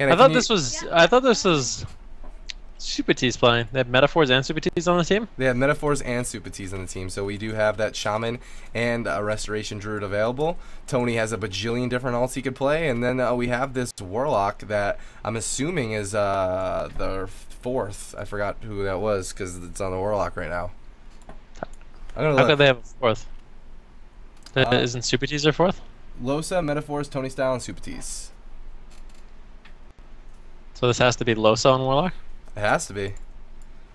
Hannah, I thought this was Super T's playing. They have Metaphors and Super T's on the team? They have Metaphors and Super T's on the team, so we do have that Shaman and a Restoration Druid available. Tony has a bajillion different alts he could play, and then we have this Warlock that I'm assuming is the fourth. I forgot who that was because it's on the Warlock right now. How could they have a fourth? Isn't Super T's their fourth? Losa, Metaphors, Tony Style, and Super T's. So this has to be Losa on Warlock? It has to be.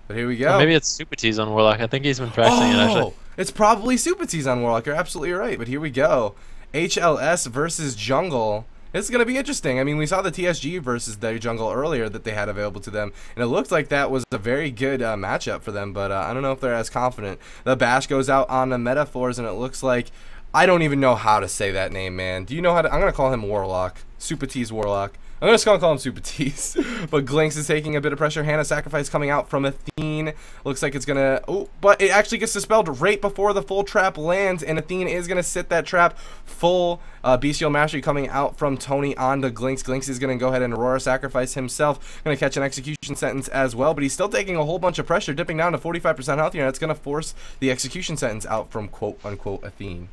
But here we go. Well, maybe it's Super T's on Warlock. I think he's been practicing it actually. It's probably Super T's on Warlock. You're absolutely right. But here we go. HLS versus Jungle. This is going to be interesting. I mean, we saw the TSG versus the Jungle earlier that they had available to them, and it looked like that was a very good matchup for them, but I don't know if they're as confident. The Bash goes out on the Metaphors, and it looks like, I don't even know how to say that name, man. Do you know how to? I'm going to call him Warlock. Super T's Warlock. I'm just going to call him Super T's. But Glinks is taking a bit of pressure. Hannah Sacrifice coming out from Athene. Looks like it's going to... Oh, but it actually gets dispelled right before the full trap lands. And Athene is going to sit that trap. Full Bestial Mastery coming out from Tony onto Glinks. Glinks is going to go ahead and Aurora Sacrifice himself. Going to catch an Execution Sentence as well. But he's still taking a whole bunch of pressure. Dipping down to 45% health here. And that's going to force the Execution Sentence out from quote-unquote Athene.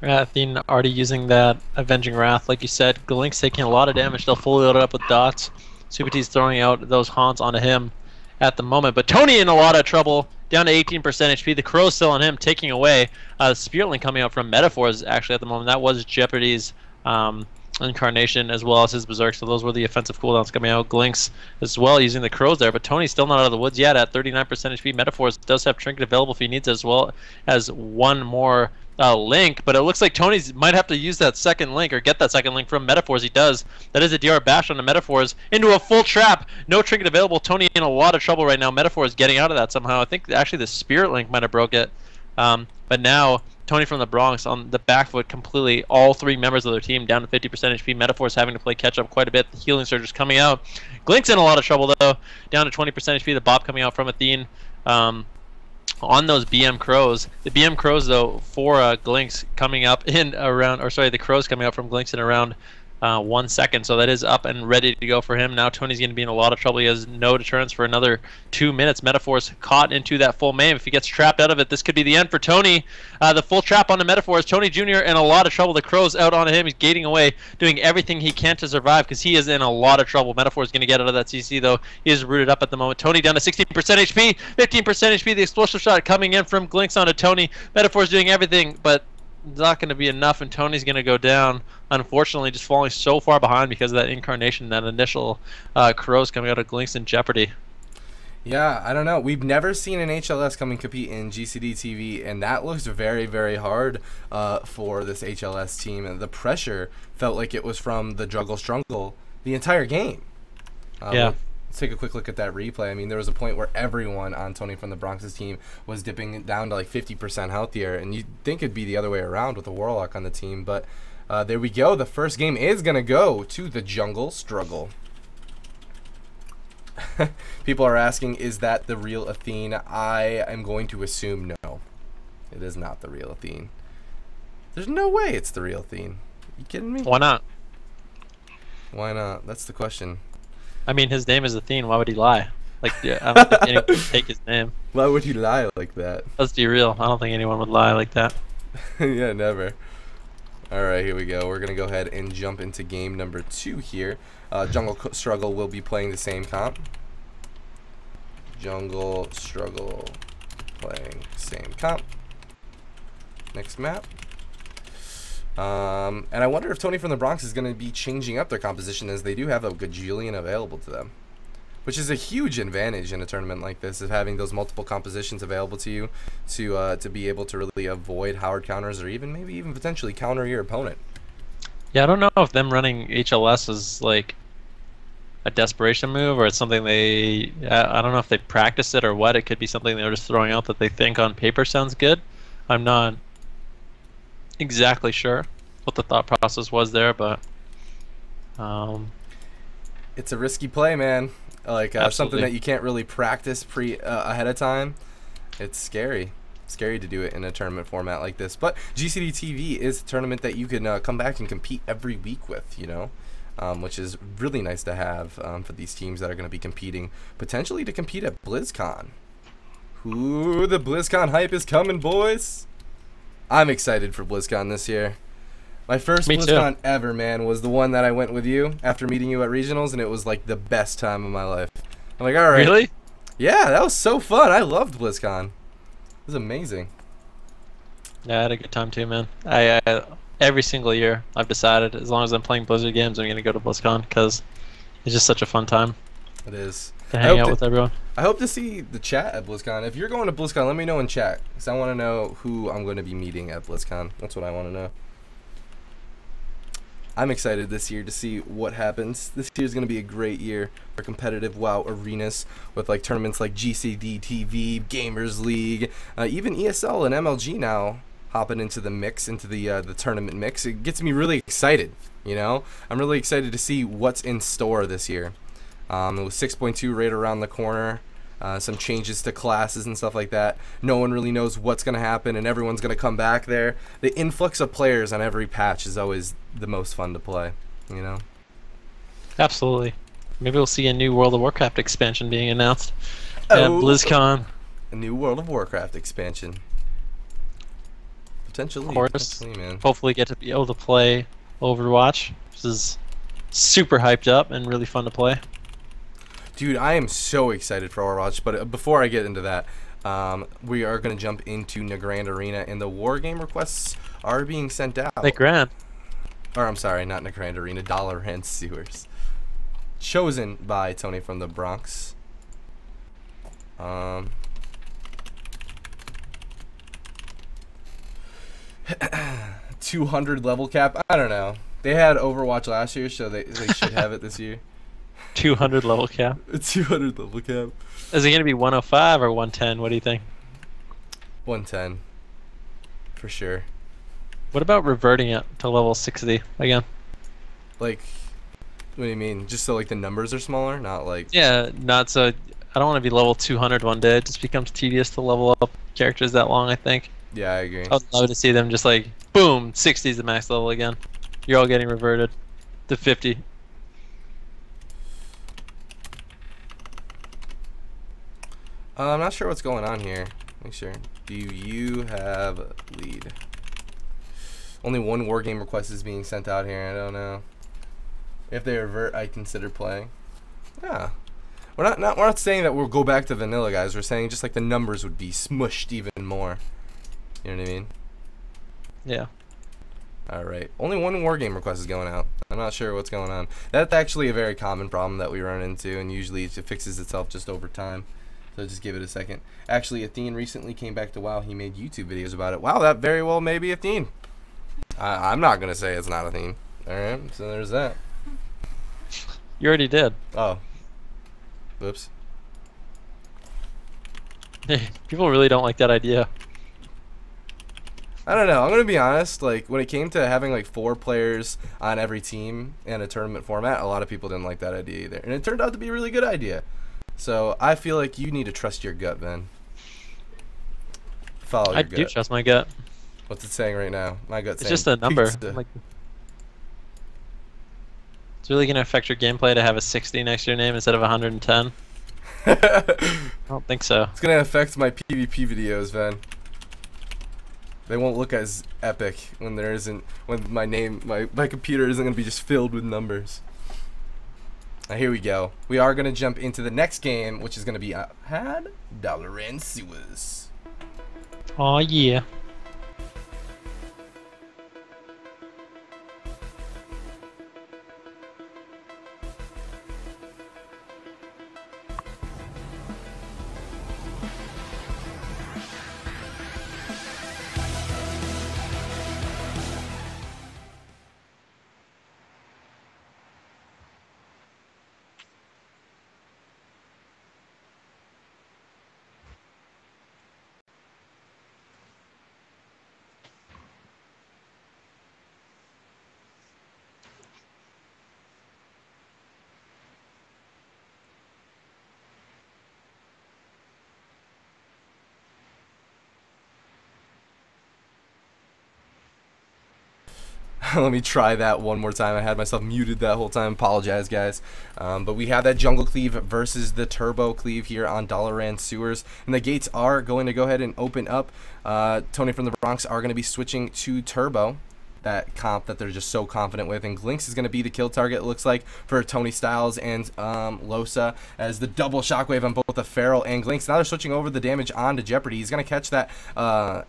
Athene already using that Avenging Wrath, like you said. Galink's taking a lot of damage, still fully loaded up with dots. Super T's throwing out those haunts onto him at the moment. But Tony in a lot of trouble, down to 18% HP. The Crow's still on him, taking away. Spirit Link coming out from Metaphors actually at the moment. That was Jeopardy's Incarnation as well as his Berserk. So those were the offensive cooldowns coming out. Glinks as well using the Crows there. But Tony's still not out of the woods yet at 39% HP. Metaphors does have Trinket available if he needs it, as well as one more link, but it looks like Tony's might have to use that second link or get that second link from Metaphors. He does. That is a DR Bash on the Metaphors into a full trap. No trinket available. Tony in a lot of trouble right now. Metaphors getting out of that somehow. I think actually the Spirit Link might have broke it. But now Tony from the Brronx on the back foot completely. All three members of their team down to 50% HP. Metaphors having to play catch up quite a bit. The Healing Surge is coming out. Glink's in a lot of trouble though. Down to 20% HP. The Bob coming out from Athene. On those BM Crows. The BM Crows, though, for Glinks coming up in around, or sorry, the Crows coming up from Glinks in around 1 second. So that is up and ready to go for him. Now Tony's going to be in a lot of trouble. He has no deterrence for another 2 minutes. Metaphors caught into that full maim. If he gets trapped out of it, this could be the end for Tony. The full trap on the Metaphors. Tony Jr. in a lot of trouble. The Crows out on him. He's gating away, doing everything he can to survive because he is in a lot of trouble. Metaphor's going to get out of that CC, though. He is rooted up at the moment. Tony down to 16% HP, 15% HP. The explosive shot coming in from Glinks onto Tony. Metaphor's doing everything, but it's not going to be enough, and Tony's going to go down. Unfortunately, just falling so far behind because of that Incarnation, that initial Crows coming out of Glinks in jeopardy. Yeah, I don't know. We've never seen an HLS come and compete in GCD TV, and that looks very, very hard for this HLS team. And the pressure felt like it was from the Juggle Struggle the entire game. Yeah. Let's take a quick look at that replay. I mean, there was a point where everyone on Tony from the Bronx's team was dipping down to like 50% healthier, and you'd think it'd be the other way around with a Warlock on the team, but there we go. The first game is going to go to the Jungle Struggle. People are asking, is that the real Athene? I am going to assume no. It is not the real Athene. There's no way it's the real Athene. You kidding me? Why not? Why not? That's the question. I mean, his name is Athene. Why would he lie? Like, I don't think anyone would take his name. Why would he lie like that? Let's be real. I don't think anyone would lie like that. Yeah, never. Alright, here we go. We're going to go ahead and jump into game number 2 here. Jungle Struggle will be playing the same comp. Jungle Struggle playing same comp. Next map. And I wonder if Tony from the Bronx is going to be changing up their composition, as they do have a gajillion available to them, which is a huge advantage in a tournament like this, of having those multiple compositions available to you to be able to really avoid Howard counters, or even maybe even potentially counter your opponent. Yeah, I don't know if them running HLS is like a desperation move, or it's something they, I don't know if they practice it or what. It could be something they're just throwing out that they think on paper sounds good. I'm not exactly sure what the thought process was there, but it's a risky play, man. Like something that you can't really practice ahead of time. It's scary to do it in a tournament format like this. But GCD TV is a tournament that you can come back and compete every week with, you know. which is really nice to have for these teams that are going to be competing, potentially to compete at BlizzCon. Ooh, the BlizzCon hype is coming, boys. I'm excited for BlizzCon this year. My first Me BlizzCon too. ever, man, was the one that I went with you after meeting you at regionals, and it was like the best time of my life. I'm like, all right. Really? Yeah, that was so fun. I loved BlizzCon. It was amazing. Yeah, I had a good time too, man. Every single year I've decided as long as I'm playing Blizzard games, I'm gonna go to BlizzCon because it's just such a fun time It is. to I hang hope out to, with everyone. I hope to see the chat at BlizzCon. If you're going to BlizzCon, let me know in chat, because I want to know who I'm going to be meeting at BlizzCon. That's what I want to know. I'm excited this year to see what happens. This year's going to be a great year for competitive WoW arenas with like tournaments like GCD TV, Gamers League, even ESL and MLG now hopping into the mix, into the tournament mix. It gets me really excited, you know? I'm really excited to see what's in store this year. With 6.2 right around the corner, some changes to classes and stuff like that. No one really knows what's going to happen, and everyone's going to come back there. The influx of players on every patch is always the most fun to play, you know? Absolutely. Maybe we'll see a new World of Warcraft expansion being announced at Oh, BlizzCon. a new World of Warcraft expansion. Potentially, Of course. potentially, man. Hopefully get to be able to play Overwatch, which is super hyped up and really fun to play. Dude, I am so excited for Overwatch, but before I get into that, we are going to jump into Nagrand Arena, and the War Game requests are being sent out. Like Grand. Or, I'm sorry, not Nagrand Arena, Dollar and Sewers. Chosen by Tony from the Bronx. 200 level cap. I don't know. They had Overwatch last year, so they should have it this year. 200 level cap. 200 level cap. Is it going to be 105 or 110? What do you think? 110. For sure. What about reverting it to level 60 again? Like, what do you mean? Just so like the numbers are smaller, not like. Yeah, not so. I don't want to be level 200 one day. It just becomes tedious to level up characters that long, I think. Yeah, I agree. I would love to see them just like, boom, 60 is the max level again. You're all getting reverted to 50. I'm not sure what's going on here. Make sure. Do you have lead? Only one war game request is being sent out here. I don't know. If they revert, I consider playing. Yeah. We're not saying that we'll go back to vanilla, guys. We're saying just like the numbers would be smushed even more. You know what I mean? Yeah. All right. Only one war game request is going out. I'm not sure what's going on. That's actually a very common problem that we run into, and usually it fixes itself just over time. So just give it a second. Actually, Athene recently came back to WoW. He made YouTube videos about it. Wow, that very well may be Athene. I'm not going to say it's not Athene. All right, so there's that. You already did. Oh. Whoops. People really don't like that idea. I don't know. I'm going to be honest. Like, when it came to having, like, 4 players on every team in a tournament format, a lot of people didn't like that idea either. And it turned out to be a really good idea. So, I feel like you need to trust your gut, Ben. Follow your I gut. do trust my gut. What's it saying right now? My gut's It's saying just a number. pizza. Like, it's really going to affect your gameplay to have a 60 next to your name instead of 110. I don't think so. It's gonna affect my PvP videos, man. They won't look as epic when there isn't, when my computer isn't gonna be just filled with numbers. Now here we go. We are gonna jump into the next game, which is gonna be had Dollar and Sewers. Oh yeah. Let me try that one more time. I had myself muted that whole time. Apologize, guys. But we have that jungle cleave versus the turbo cleave here on Dalaran Sewers. And the gates are going to go ahead and open up. Tony from the Bronx are going to be switching to turbo. That comp that they're just so confident with, and Glinks is going to be the kill target, it looks like, for Tony Styles and Losa, as the double shockwave on both the Feral and Glinks. Now they're switching over the damage onto Jeopardy. He's going to catch that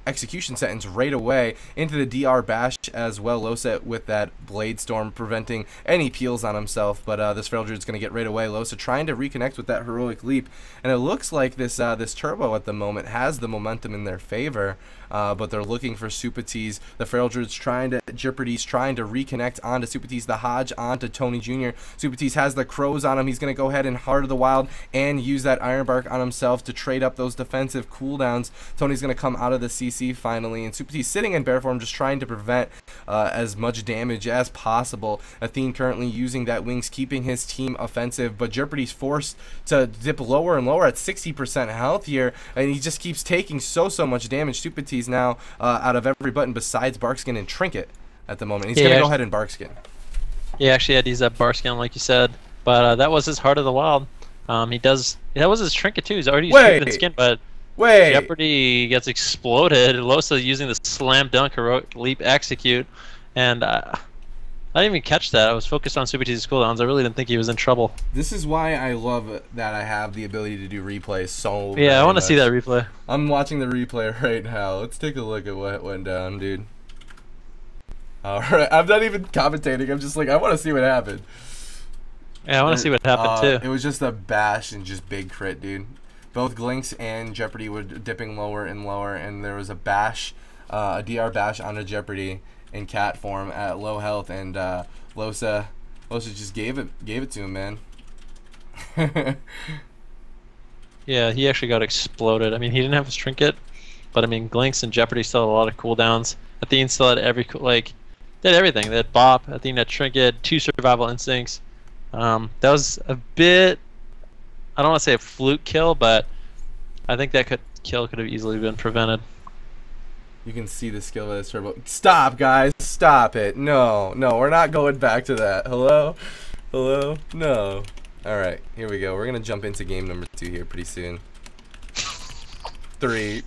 execution sentence right away into the DR bash as well. Losa with that Blade Storm preventing any peels on himself, but this Feral Druid's going to get right away. Losa trying to reconnect with that heroic leap, and it looks like this this turbo at the moment has the momentum in their favor. But they're looking for Supatees. The Feral Druid's trying to, Jeopardy's trying to reconnect onto Supatees, the Hodge onto Tony Jr. Supatees has the crows on him. He's going to go ahead and Heart of the Wild and use that Iron Bark on himself to trade up those defensive cooldowns. Tony's going to come out of the CC finally, and Supatees sitting in bear form, just trying to prevent as much damage as possible. Athene currently using that wings, keeping his team offensive, but Jeopardy's forced to dip lower and lower at 60% health here, and he just keeps taking so much damage. Supatees now out of every button besides Barkskin and Trinket at the moment. He's going to go ahead and Barkskin. He actually had to use that Barkskin, like you said, but that was his Heart of the Wild. That was his Trinket too. He's already used Trinket skin, but Jeopardy gets exploded. Losa using the slam dunk heroic leap execute, and I didn't even catch that. I was focused on Supatees' cooldowns. I really didn't think he was in trouble. This is why I love that I have the ability to do replays so yeah, I want to see that replay. I'm watching the replay right now. Let's take a look at what went down, dude. Alright, I'm not even commentating. I'm just like, I want to see what happened. Yeah, I want to see what happened too. It was just a bash and just big crit, dude. Both Glinks and Jeopardy were dipping lower and lower, and there was a bash, a DR bash onto Jeopardy in cat form at low health, and Losa just gave it to him, man. Yeah, he actually got exploded. I mean, he didn't have his Trinket, but I mean, Glinks and Jeopardy still had a lot of cooldowns. Athene still had they had everything. They had Bop, Athene had Trinket, 2 survival instincts. That was a bit, I don't want to say a fluke kill, but I think that kill could have easily been prevented. You can see the skill of this turbo. Stop, guys. Stop it. No, we're not going back to that. Hello? No. Alright, here we go. We're going to jump into game number 2 here pretty soon. 3.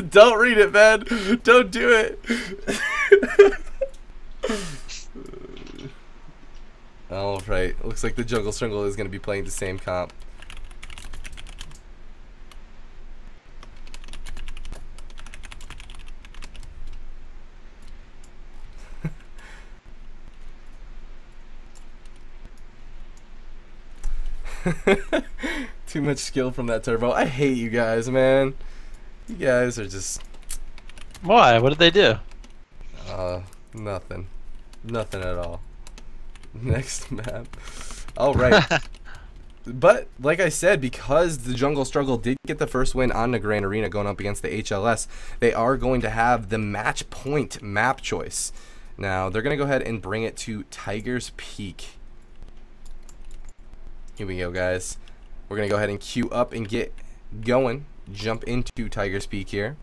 Don't read it, man. Don't do it. Alright, looks like the Jungle Strangle is going to be playing the same comp. Too much skill from that turbo. I hate you guys, man. You guys are just... Why? What did they do? Nothing. Nothing at all. Next map. Alright. But, like I said, because the Jungle Struggle did get the first win on the Grand Arena going up against the HLS, they are going to have the match point map choice. Now, they're going to go ahead and bring it to Tiger's Peak. Here we go, guys. We're going to go ahead and queue up and get going. Jump into Tiger's Peak here.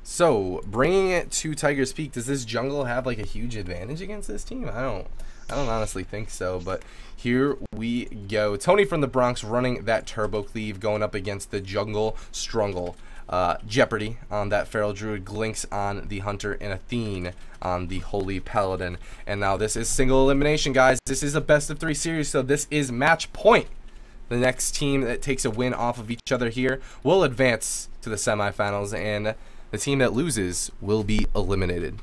So, bringing it to Tiger's Peak, does this jungle have like a huge advantage against this team? I don't honestly think so, but here we go. Tony from the Bronx running that turbo cleave, going up against the Jungle Struggle. Jeopardy on that Feral Druid, Glinks on the Hunter, and Athene on the Holy Paladin. And now this is single elimination, guys. This is a best of 3 series, so this is match point. The next team that takes a win off of each other here will advance to the semifinals, and the team that loses will be eliminated.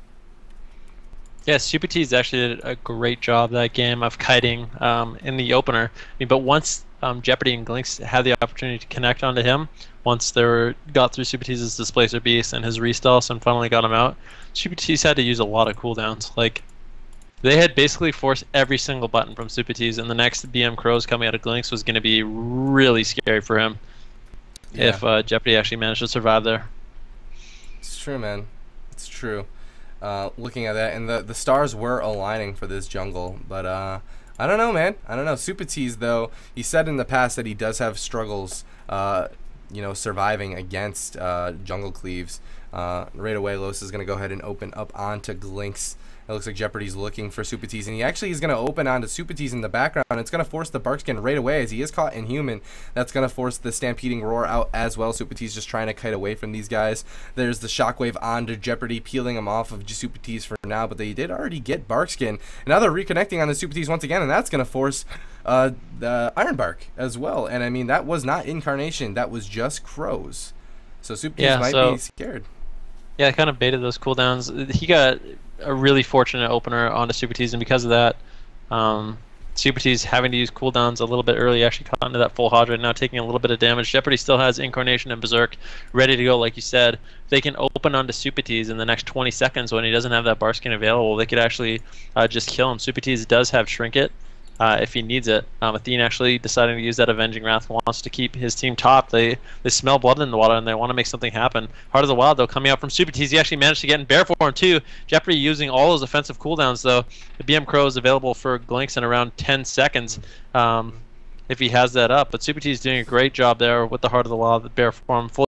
Yeah, Supatees actually did a great job that game of kiting in the opener. I mean, but once Jeopardy and Glinks had the opportunity to connect onto him, once they got through Supatees' Displacer Beast and his restalls and finally got him out, Supatees had to use a lot of cooldowns. Like, they had basically forced every single button from Supatees, and the next BM Crows coming out of Glinks was going to be really scary for him if Jeopardy actually managed to survive there. It's true, man. It's true. Looking at that, and the stars were aligning for this jungle, but I don't know, man. I don't know. Supatees, though, he said in the past that he does have struggles, you know, surviving against Jungle Cleaves. Right away, Los is going to go ahead and open up onto Glinks. It looks like Jeopardy's looking for Supatees, and he actually is going to open onto Supatees in the background. It's going to force the Barkskin right away as he is caught Inhuman. That's going to force the Stampeding Roar out as well. Supatees just trying to kite away from these guys. There's the Shockwave onto Jeopardy, peeling him off of Supatees for now, but they did already get Barkskin. And now they're reconnecting on the Supatees once again, and that's going to force the Iron Bark as well. And I mean, that was not Incarnation, that was just Crows. So Supatees might be scared. Yeah, I kind of baited those cooldowns. He got a really fortunate opener onto Supatees, and because of that, Supatees having to use cooldowns a little bit early actually caught into that full Hydra, now taking a little bit of damage. Jeopardy still has Incarnation and Berserk ready to go, like you said. They can open onto Supatees in the next 20 seconds when he doesn't have that Barskin available. They could actually just kill him. Supatees does have Trinket if he needs it. Athene actually deciding to use that Avenging Wrath, wants to keep his team top. They smell blood in the water and they want to make something happen. Heart of the Wild, though, coming out from Supatees. He actually managed to get in bear form too. Jeopardy using all those offensive cooldowns, though. The BM Crow is available for Glinks in around 10 seconds if he has that up. But Supatees doing a great job there with the Heart of the Wild, the bear form, fully